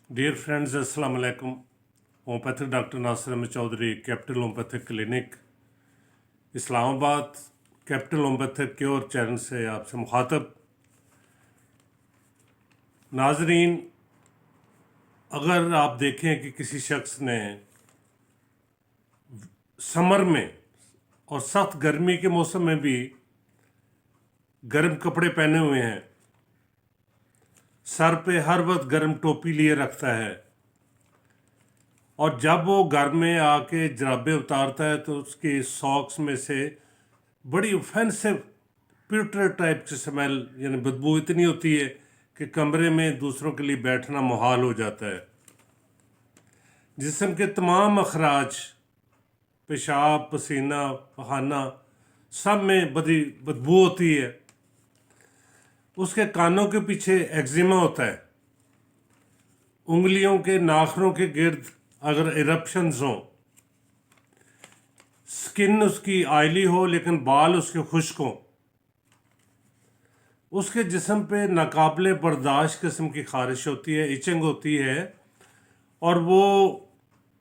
Dear friends, Assalamu alaikum. Homeopathic doctor Nasir Ahmed Chaudhry, capital homeopathic clinic, Islamabad. Capital homeopathic cure channel से आपसे मुखातब। नाजरीन, अगर आप देखें कि किसी शख्स ने समर में और सख्त गर्मी के मौसम में भी गर्म कपड़े पहने हुए हैं, सर पे हर वक्त गर्म टोपी लिए रखता है, और जब वो घर में आके जराबे उतारता है तो उसकी सॉक्स में से बड़ी ऑफेंसिव प्यूटर टाइप की स्मेल यानी बदबू इतनी होती है कि कमरे में दूसरों के लिए बैठना मुहाल हो जाता है। जिस्म के तमाम अखराज, पेशाब, पसीना, पखाना, सब में बड़ी बदबू होती है। उसके कानों के पीछे एक्जिमा होता है। उंगलियों के नाखनों के गिर्द अगर इरप्शंस हों, स्किन उसकी आयली हो लेकिन बाल उसके खुश्क हों, उसके जिस्म पे नाकाबिले बर्दाश्त किस्म की खारिश होती है, इचिंग होती है, और वो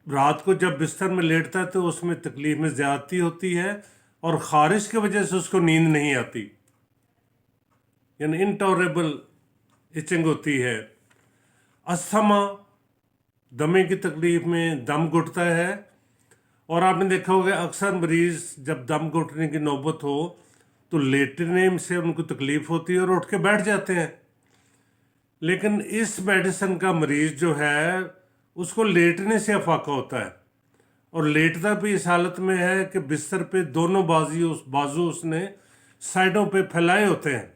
रात को जब बिस्तर में लेटता है तो उसमें तकलीफ में ज़्यादती होती है और ख़ारिश की वजह से उसको नींद नहीं आती, यानी इनटॉलरेबल इचिंग होती है। अस्थमा, दमे की तकलीफ में दम घुटता है, और आपने देखा होगा अक्सर मरीज़ जब दम घुटने की नौबत हो तो लेटने से उनको तकलीफ़ होती है और उठ के बैठ जाते हैं। लेकिन इस मेडिसिन का मरीज़ जो है उसको लेटने से अफाका होता है, और लेटता भी इस हालत में है कि बिस्तर पे दोनों बाजू उसने साइडों पे फैलाए होते हैं,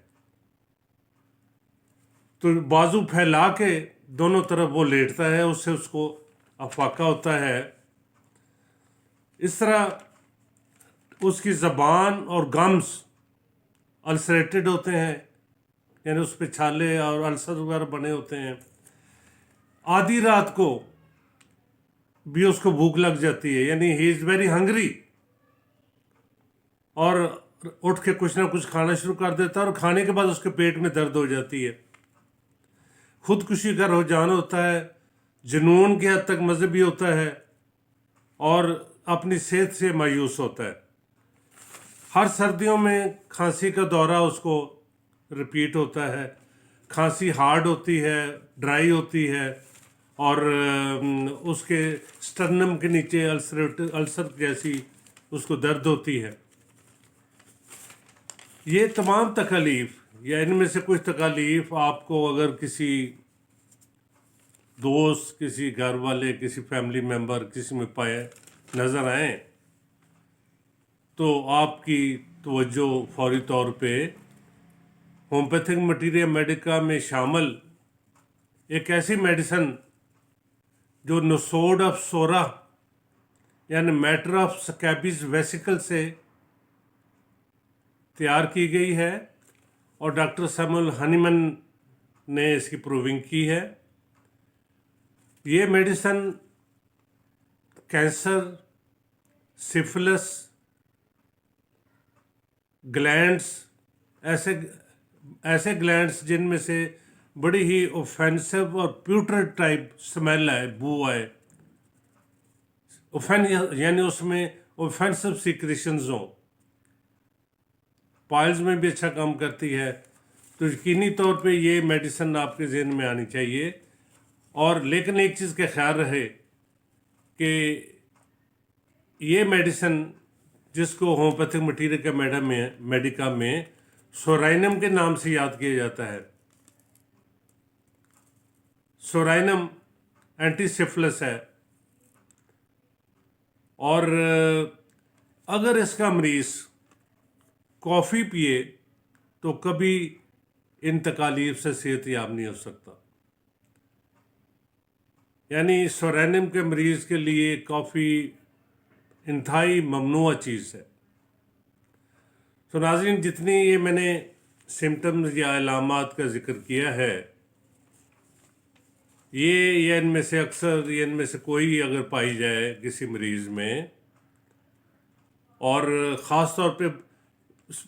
तो बाजू फैला के दोनों तरफ वो लेटता है, उससे उसको अफाका होता है। इस तरह उसकी ज़बान और गम्स अल्सरेटेड होते हैं, यानी उस पर छाले और अल्सर वगैरह बने होते हैं। आधी रात को भी उसको भूख लग जाती है, यानी ही इज़ वेरी हंग्री, और उठ के कुछ ना कुछ खाना शुरू कर देता है, और खाने के बाद उसके पेट में दर्द हो जाती है। खुदकुशी का रुझान होता है, जुनून की हद तक मजहबी होता है, और अपनी सेहत से मायूस होता है। हर सर्दियों में खांसी का दौरा उसको रिपीट होता है। खांसी हार्ड होती है, ड्राई होती है, और उसके स्टर्नम के नीचे अल्सर जैसी उसको दर्द होती है। ये तमाम तकालीफ या इनमें से कुछ तकालीफ आपको अगर किसी दोस्त, किसी घर वाले, किसी फैमिली मेम्बर, किसी में पाए नज़र आए तो आपकी तवज्जो फौरी तौर पे होम्योपैथिक मटीरिया मेडिका में शामिल एक ऐसी मेडिसिन जो नोसोड ऑफ सोरा यानी मैटर ऑफ स्कैबिस वेसिकल से तैयार की गई है, और डॉक्टर सैमुअल हनीमन ने इसकी प्रूविंग की है। ये मेडिसिन कैंसर, सिफिलिस, ग्लैंड्स, ऐसे ग्लैंड्स जिनमें से बड़ी ही ऑफेंसिव और प्यूटर टाइप स्मेल है, बू है, यानी उसमें ऑफेंसिव सीक्रेशंस हों, पाइल्स में भी अच्छा काम करती है, तो यकीनी तौर पे ये मेडिसिन आपके जहन में आनी चाहिए। और लेकिन एक चीज़ का ख्याल रहे कि ये मेडिसिन जिसको होम्योपैथिक मटीरियल के मेडिका में सोराइनम के नाम से याद किया जाता है। सोराइनम एंटीसिफिलिस है, और अगर इसका मरीज़ कॉफ़ी पिए तो कभी इन तकालीफ से सेहत याब नहीं हो सकता। यानी सोराइनम के मरीज़ के लिए कॉफ़ी इंतहाई ममनुआ चीज़ है। तो नाज़रीन, जितनी ये मैंने सिम्टम्स या अलामात का ज़िक्र किया है, ये इनमें से अक्सर ये इनमें से कोई अगर पाई जाए किसी मरीज़ में, और ख़ास तौर पे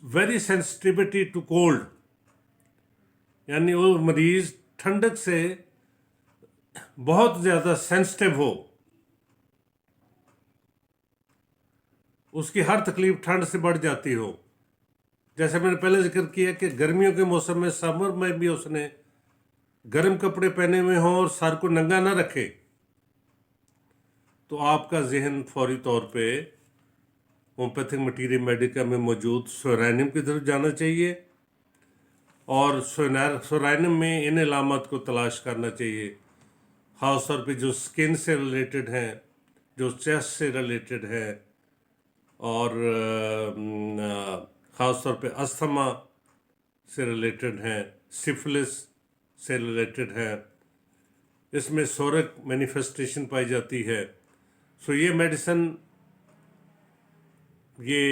वेरी सेंसिटिविटी टू कोल्ड, यानी वो मरीज़ ठंडक से बहुत ज़्यादा सेंसिटिव हो, उसकी हर तकलीफ ठंड से बढ़ जाती हो, जैसे मैंने पहले जिक्र किया कि गर्मियों के मौसम में, समर में भी उसने गर्म कपड़े पहने हुए हों और सर को नंगा ना रखे, तो आपका जहन फौरी तौर पे होम्योपैथिक मटीरियल मेडिका में मौजूद सोरानियम की तरफ जाना चाहिए और सोरानियम में इन अलामत को तलाश करना चाहिए, ख़ास तौर पे जो स्किन से रिलेटेड हैं, जो चेस्ट से रिलेटेड है, और ख़ास तौर पे अस्थमा से रिलेटेड हैं, सिफिलिस से रिलेटेड है, इसमें सोरिक मैनिफेस्टेशन पाई जाती है। सो ये मेडिसिन ये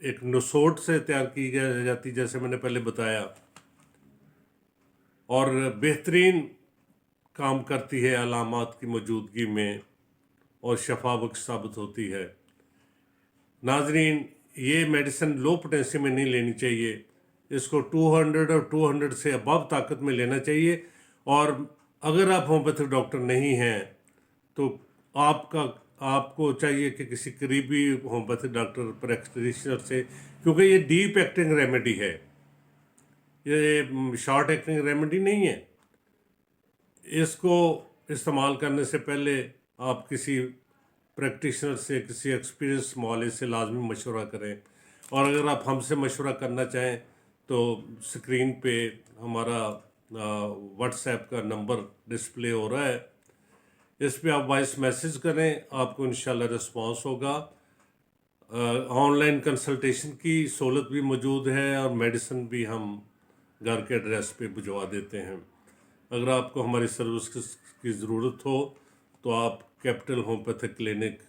एक नसोट से तैयार की जाती, जैसे मैंने पहले बताया, और बेहतरीन काम करती है अलामात की मौजूदगी में और शफा बख्श साबित होती है। नाजरीन, ये मेडिसिन लो पोटेंशियम में नहीं लेनी चाहिए, इसको 200 और 200 से अबव ताकत में लेना चाहिए। और अगर आप होम्योपैथिक डॉक्टर नहीं हैं तो आपको चाहिए कि किसी करीबी होम्योपैथिक डॉक्टर प्रैक्टिशनर से, क्योंकि ये डीप एक्टिंग रेमेडी है, ये शॉर्ट एक्टिंग रेमेडी नहीं है। इसको इस्तेमाल करने से पहले आप किसी प्रैक्टिशनर से, किसी एक्सपीरियंस मौलिक से लाजमी मशवरा करें। और अगर आप हमसे मशवरा करना चाहें तो स्क्रीन पे हमारा व्हाट्सएप का नंबर डिस्प्ले हो रहा है, इस पे आप वॉइस मैसेज करें, आपको इंशाल्लाह रिस्पांस होगा। ऑनलाइन कंसल्टेशन की सहूलत भी मौजूद है और मेडिसिन भी हम घर के एड्रेस पे भिजवा देते हैं। अगर आपको हमारी सर्विस की ज़रूरत हो तो आप कैपिटल होम्योपैथिक क्लिनिक,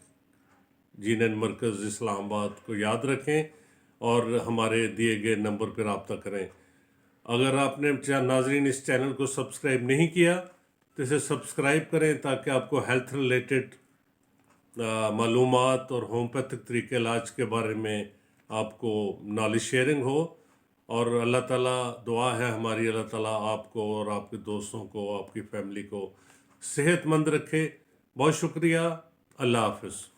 जीनन मरकज़, इस्लामाबाद को याद रखें और हमारे दिए गए नंबर पर रब्ता करें। अगर आपने नाजरीन इस चैनल को सब्सक्राइब नहीं किया तो इसे सब्सक्राइब करें, ताकि आपको हेल्थ रिलेटेड मालूमात और होम्योपैथिक तरीके इलाज के बारे में आपको नॉलेज शेयरिंग हो। और अल्लाह ताला, दुआ है हमारी, अल्लाह ताला आपको और आपके दोस्तों को, आपकी फैमिली को सेहतमंद रखे। बहुत शुक्रिया। अल्लाह हाफ़िज़।